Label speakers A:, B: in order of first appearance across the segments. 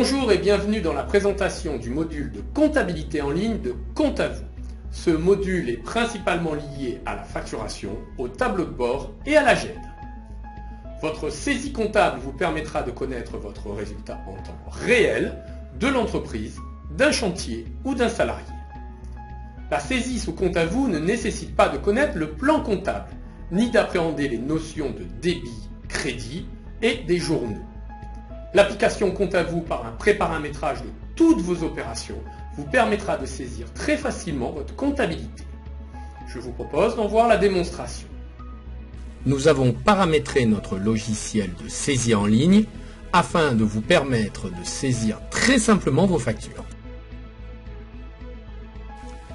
A: Bonjour et bienvenue dans la présentation du module de comptabilité en ligne de Compte à vous. Ce module est principalement lié à la facturation, au tableau de bord et à la GED. Votre saisie comptable vous permettra de connaître votre résultat en temps réel de l'entreprise, d'un chantier ou d'un salarié. La saisie sous Compte à vous ne nécessite pas de connaître le plan comptable, ni d'appréhender les notions de débit, crédit et des journaux. L'application Compte à vous par un préparamétrage de toutes vos opérations vous permettra de saisir très facilement votre comptabilité. Je vous propose d'en voir la démonstration.
B: Nous avons paramétré notre logiciel de saisie en ligne afin de vous permettre de saisir très simplement vos factures.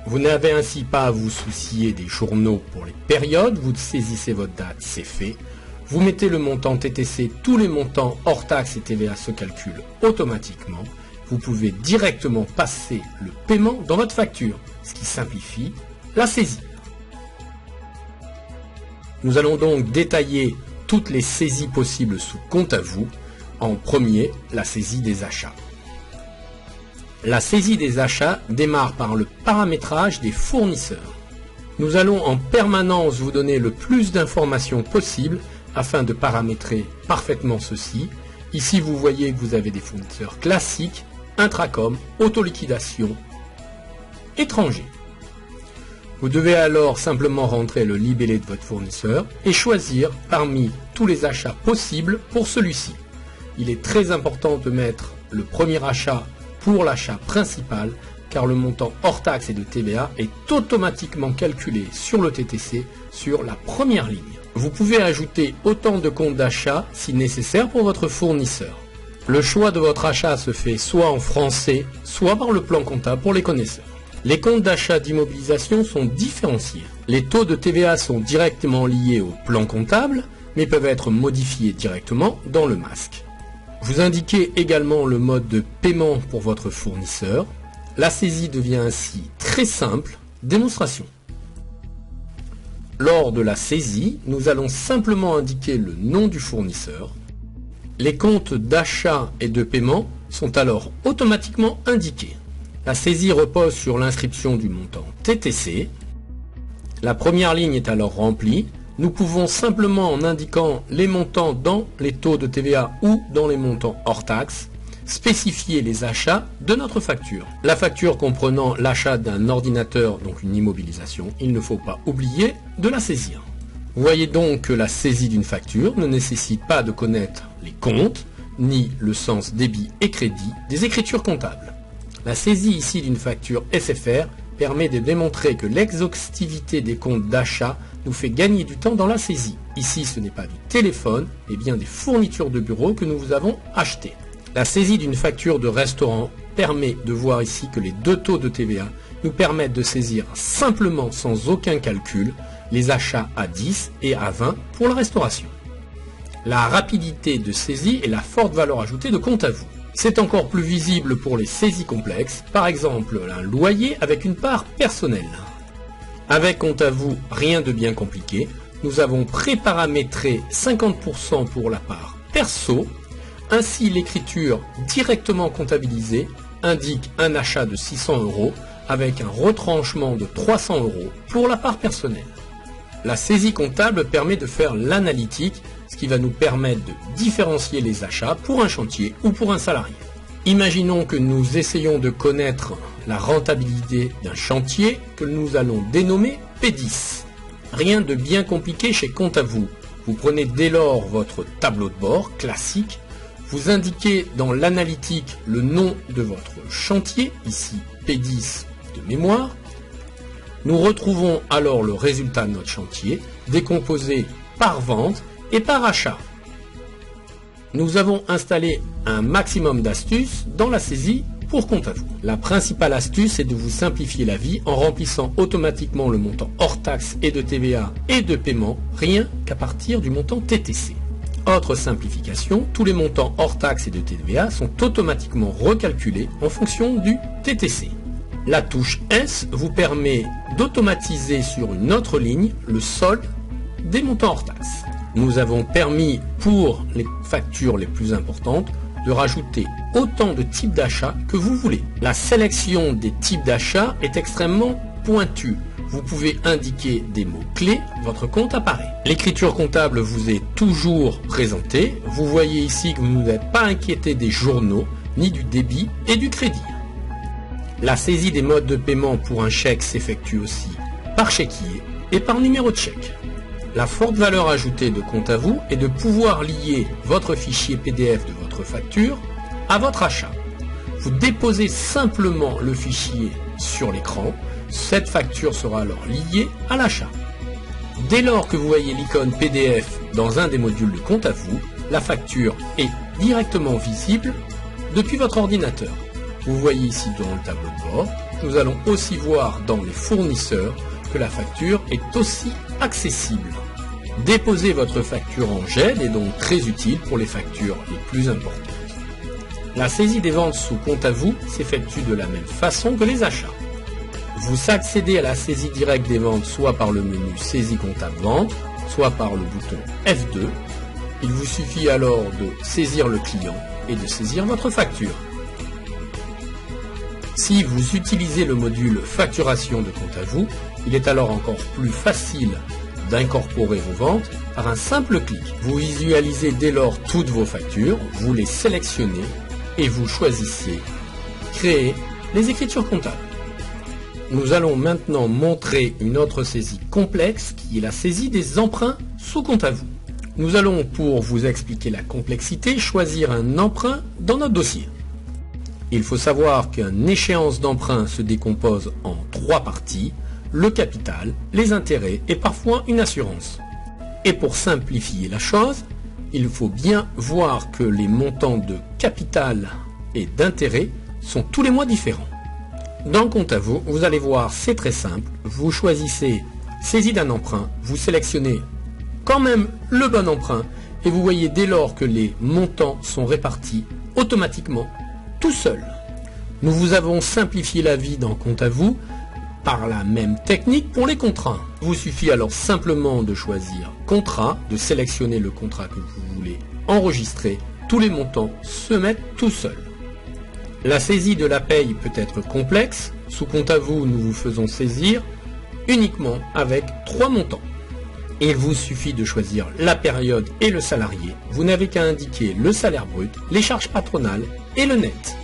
B: Vous n'avez ainsi pas à vous soucier des journaux pour les périodes, vous saisissez votre date, c'est fait. Vous mettez le montant TTC, tous les montants hors taxes et TVA se calculent automatiquement. Vous pouvez directement passer le paiement dans votre facture, ce qui simplifie la saisie. Nous allons donc détailler toutes les saisies possibles sous Compte à vous. En premier, la saisie des achats. La saisie des achats démarre par le paramétrage des fournisseurs. Nous allons en permanence vous donner le plus d'informations possible afin de paramétrer parfaitement ceci. Ici, vous voyez que vous avez des fournisseurs classiques, intracom, autoliquidation, étrangers. Vous devez alors simplement rentrer le libellé de votre fournisseur et choisir parmi tous les achats possibles pour celui-ci. Il est très important de mettre le premier achat pour l'achat principal car le montant hors taxe et de TVA est automatiquement calculé sur le TTC sur la première ligne. Vous pouvez ajouter autant de comptes d'achat si nécessaire pour votre fournisseur. Le choix de votre achat se fait soit en français, soit par le plan comptable pour les connaisseurs. Les comptes d'achat d'immobilisation sont différenciés. Les taux de TVA sont directement liés au plan comptable, mais peuvent être modifiés directement dans le masque. Vous indiquez également le mode de paiement pour votre fournisseur. La saisie devient ainsi très simple. Démonstration. Lors de la saisie, nous allons simplement indiquer le nom du fournisseur. Les comptes d'achat et de paiement sont alors automatiquement indiqués. La saisie repose sur l'inscription du montant TTC. La première ligne est alors remplie. Nous pouvons simplement, en indiquant les montants dans les taux de TVA ou dans les montants hors taxe, spécifier les achats de notre facture. La facture comprenant l'achat d'un ordinateur, donc une immobilisation, il ne faut pas oublier de la saisir. Vous voyez donc que la saisie d'une facture ne nécessite pas de connaître les comptes, ni le sens débit et crédit des écritures comptables. La saisie ici d'une facture SFR permet de démontrer que l'exhaustivité des comptes d'achat nous fait gagner du temps dans la saisie. Ici, ce n'est pas du téléphone, mais bien des fournitures de bureau que nous vous avons achetées. La saisie d'une facture de restaurant permet de voir ici que les deux taux de TVA nous permettent de saisir simplement sans aucun calcul les achats à 10 et à 20 pour la restauration. La rapidité de saisie et la forte valeur ajoutée de Compte à vous. C'est encore plus visible pour les saisies complexes, par exemple un loyer avec une part personnelle. Avec Compte à vous, rien de bien compliqué. Nous avons préparamétré 50% pour la part perso. Ainsi, l'écriture directement comptabilisée indique un achat de 600 € avec un retranchement de 300 € pour la part personnelle. La saisie comptable permet de faire l'analytique, ce qui va nous permettre de différencier les achats pour un chantier ou pour un salarié. Imaginons que nous essayons de connaître la rentabilité d'un chantier que nous allons dénommer P10. Rien de bien compliqué chez Compte à vous. Vous prenez dès lors votre tableau de bord classique. Vous indiquez dans l'analytique le nom de votre chantier, ici P10 de mémoire. Nous retrouvons alors le résultat de notre chantier, décomposé par vente et par achat. Nous avons installé un maximum d'astuces dans la saisie pour Compte à vous. La principale astuce est de vous simplifier la vie en remplissant automatiquement le montant hors taxe et de TVA et de paiement, rien qu'à partir du montant TTC. Autre simplification, tous les montants hors taxes et de TVA sont automatiquement recalculés en fonction du TTC. La touche S vous permet d'automatiser sur une autre ligne le solde des montants hors taxes. Nous avons permis pour les factures les plus importantes de rajouter autant de types d'achats que vous voulez. La sélection des types d'achats est extrêmement pointue. Vous pouvez indiquer des mots-clés, votre compte apparaît. L'écriture comptable vous est toujours présentée. Vous voyez ici que vous n'êtes pas inquiété des journaux, ni du débit et du crédit. La saisie des modes de paiement pour un chèque s'effectue aussi par chéquier et par numéro de chèque. La forte valeur ajoutée de Compte à vous est de pouvoir lier votre fichier PDF de votre facture à votre achat. Vous déposez simplement le fichier sur l'écran. Cette facture sera alors liée à l'achat. Dès lors que vous voyez l'icône PDF dans un des modules de Compte à vous, la facture est directement visible depuis votre ordinateur. Vous voyez ici dans le tableau de bord, nous allons aussi voir dans les fournisseurs que la facture est aussi accessible. Déposer votre facture en GED est donc très utile pour les factures les plus importantes. La saisie des ventes sous Compte à vous s'effectue de la même façon que les achats. Vous accédez à la saisie directe des ventes soit par le menu Saisie comptable vente, soit par le bouton F2. Il vous suffit alors de saisir le client et de saisir votre facture. Si vous utilisez le module Facturation de Compte à vous, il est alors encore plus facile d'incorporer vos ventes par un simple clic. Vous visualisez dès lors toutes vos factures, vous les sélectionnez et vous choisissez Créer les écritures comptables. Nous allons maintenant montrer une autre saisie complexe qui est la saisie des emprunts sous Compte à vous. Nous allons, pour vous expliquer la complexité, choisir un emprunt dans notre dossier. Il faut savoir qu'une échéance d'emprunt se décompose en 3 parties, le capital, les intérêts et parfois une assurance. Et pour simplifier la chose, il faut bien voir que les montants de capital et d'intérêt sont tous les mois différents. Dans Compte à vous, vous allez voir, c'est très simple. Vous choisissez saisie d'un emprunt, vous sélectionnez quand même le bon emprunt et vous voyez dès lors que les montants sont répartis automatiquement tout seuls. Nous vous avons simplifié la vie dans Compte à vous par la même technique pour les contrats. Il vous suffit alors simplement de choisir Contrat, de sélectionner le contrat que vous voulez enregistrer. Tous les montants se mettent tout seuls. La saisie de la paye peut être complexe. Sous Compte à vous, nous vous faisons saisir uniquement avec 3 montants. Il vous suffit de choisir la période et le salarié. Vous n'avez qu'à indiquer le salaire brut, les charges patronales et le net.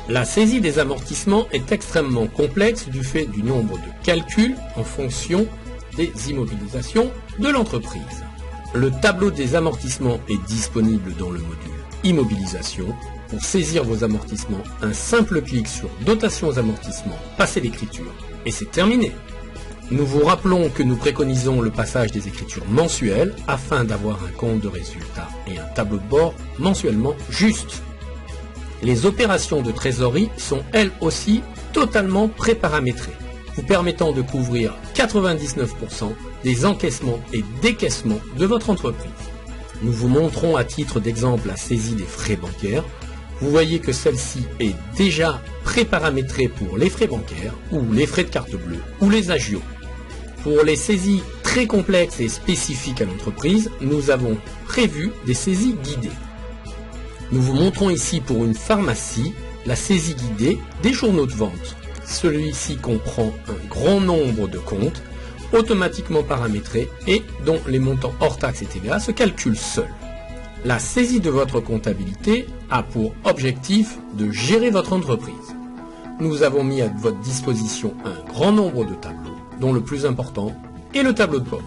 B: La saisie des amortissements est extrêmement complexe du fait du nombre de calculs en fonction des immobilisations de l'entreprise. Le tableau des amortissements est disponible dans le module Immobilisation. Pour saisir vos amortissements, un simple clic sur Dotation aux amortissements, passez l'écriture et c'est terminé. Nous vous rappelons que nous préconisons le passage des écritures mensuelles afin d'avoir un compte de résultat et un tableau de bord mensuellement juste. Les opérations de trésorerie sont elles aussi totalement préparamétrées, vous permettant de couvrir 99% des encaissements et décaissements de votre entreprise. Nous vous montrons à titre d'exemple la saisie des frais bancaires. Vous voyez que celle-ci est déjà préparamétrée pour les frais bancaires ou les frais de carte bleue ou les agios. Pour les saisies très complexes et spécifiques à l'entreprise, nous avons prévu des saisies guidées. Nous vous montrons ici pour une pharmacie la saisie guidée des journaux de vente. Celui-ci comprend un grand nombre de comptes automatiquement paramétrés et dont les montants hors taxes et TVA se calculent seuls. La saisie de votre comptabilité a pour objectif de gérer votre entreprise. Nous avons mis à votre disposition un grand nombre de tableaux, dont le plus important est le tableau de bord.